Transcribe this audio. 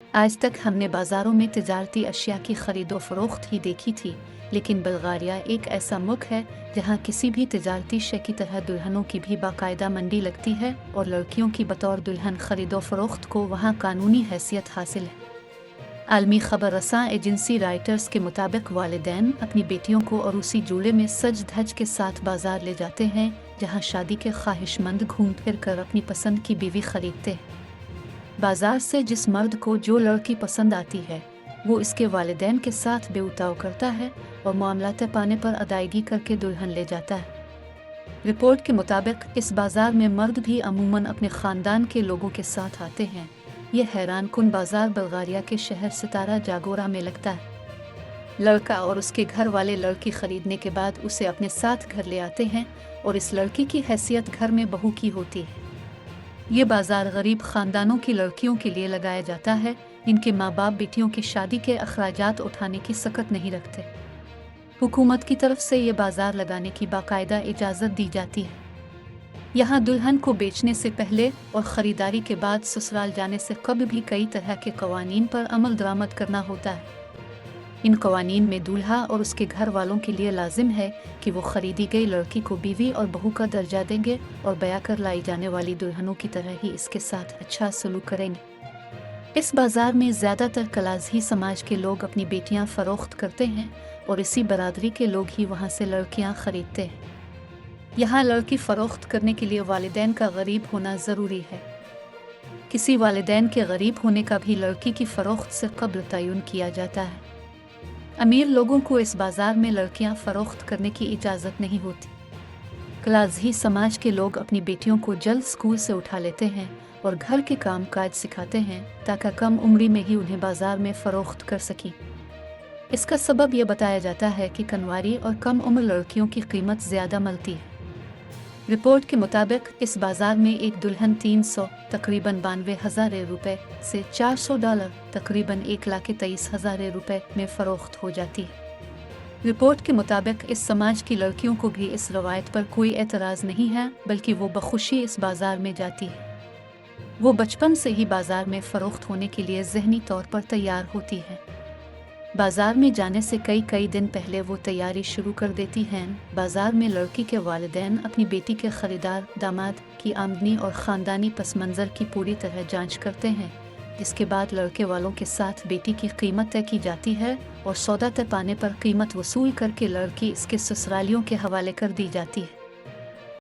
आज तक हमने बाजारों में तिजारती अशिया की खरीदो फरोख्त ही देखी थी, लेकिन बल्गारिया एक ऐसा मुल्क है जहां किसी भी तिजारती शे की तरह दुल्हनों की भी बाकायदा मंडी लगती है और लड़कियों की बतौर दुल्हन खरीदो फरोख्त को वहां कानूनी हैसियत हासिल है। आलमी खबर रसां एजेंसी राइटर्स के मुताबिक वालिदैन अपनी बेटियों को अरूसी जूड़े में सज धज के साथ बाजार ले जाते हैं, जहां शादी के ख्वाहिशमंद घूम फिर कर अपनी पसंद की बीवी खरीदते हैं। बाजार से जिस मर्द को जो लड़की पसंद आती है वो इसके वालिदैन के साथ बेउताव करता है और मामला तय पाने पर अदायगी करके दुल्हन ले जाता है। रिपोर्ट के मुताबिक इस बाजार में मर्द भी अमूमन अपने ख़ानदान के लोगों के साथ आते हैं। यह हैरान कुन बाजार बल्गारिया के शहर सितारा जागोरा में लगता है। लड़का और उसके घर वाले लड़की खरीदने के बाद उसे अपने साथ घर ले आते हैं और इस लड़की की हैसियत घर में बहू की होती है। ये बाजार गरीब ख़ानदानों की लड़कियों के लिए लगाया जाता है, इनके माँ बाप बेटियों की शादी के अखराजात उठाने की सकत नहीं रखते। हुकूमत की तरफ से ये बाजार लगाने की बाकायदा इजाज़त दी जाती है। यहाँ दुल्हन को बेचने से पहले और ख़रीदारी के बाद ससुराल जाने से कभी भी कई तरह के कवानीन पर अमल दरामद करना होता है। इन कवानीन में दूल्हा और उसके घर वालों के लिए लाजिम है कि वो खरीदी गई लड़की को बीवी और बहू का दर्जा देंगे और बया कर लाई जाने वाली दुल्हनों की तरह ही इसके साथ अच्छा सलूक करेंगे। इस बाजार में ज़्यादातर कलाज़ी समाज के लोग अपनी बेटियां फ़रोख्त करते हैं और इसी बरादरी के लोग ही वहां से लड़कियां खरीदते हैं। यहाँ लड़की फ़रोख्त करने के लिए वालिदैन का गरीब होना ज़रूरी है। किसी वालिदैन के गरीब होने का भी लड़की की फ़रोख्त से कब्ल तयन किया जाता है। अमीर लोगों को इस बाजार में लड़कियां फ़रोख्त करने की इजाज़त नहीं होती। कलाज़ी समाज के लोग अपनी बेटियों को जल्द स्कूल से उठा लेते हैं और घर के काम काज सिखाते हैं ताकि कम उम्री में ही उन्हें बाजार में फ़रोख्त कर सकें। इसका सबब यह बताया जाता है कि कनवारी और कम उम्र लड़कियों की कीमत ज़्यादा मिलती है। रिपोर्ट के मुताबिक इस बाजार में एक दुल्हन 300 तकरीबन 92,000 रुपये से $400 तकरीबन 1,23,000 रुपये में फ़रोख्त हो जाती है। रिपोर्ट के मुताबिक इस समाज की लड़कियों को भी इस रवायत पर कोई एतराज़ नहीं है, बल्कि वो बखुशी इस बाजार में जाती है। वो बचपन से ही बाजार में फ़रोख्त होने के लिए ज़हनी तौर पर तैयार होती है। बाजार में जाने से कई दिन पहले वो तैयारी शुरू कर देती हैं। बाजार में लड़की के वालिदैन अपनी बेटी के खरीदार दामाद की आमदनी और ख़ानदानी पस मंज़र की पूरी तरह जांच करते हैं, जिसके बाद लड़के वालों के साथ बेटी की कीमत तय की जाती है और सौदा तय पाने पर कीमत वसूल करके लड़की इसके ससुरालियों के हवाले कर दी जाती है।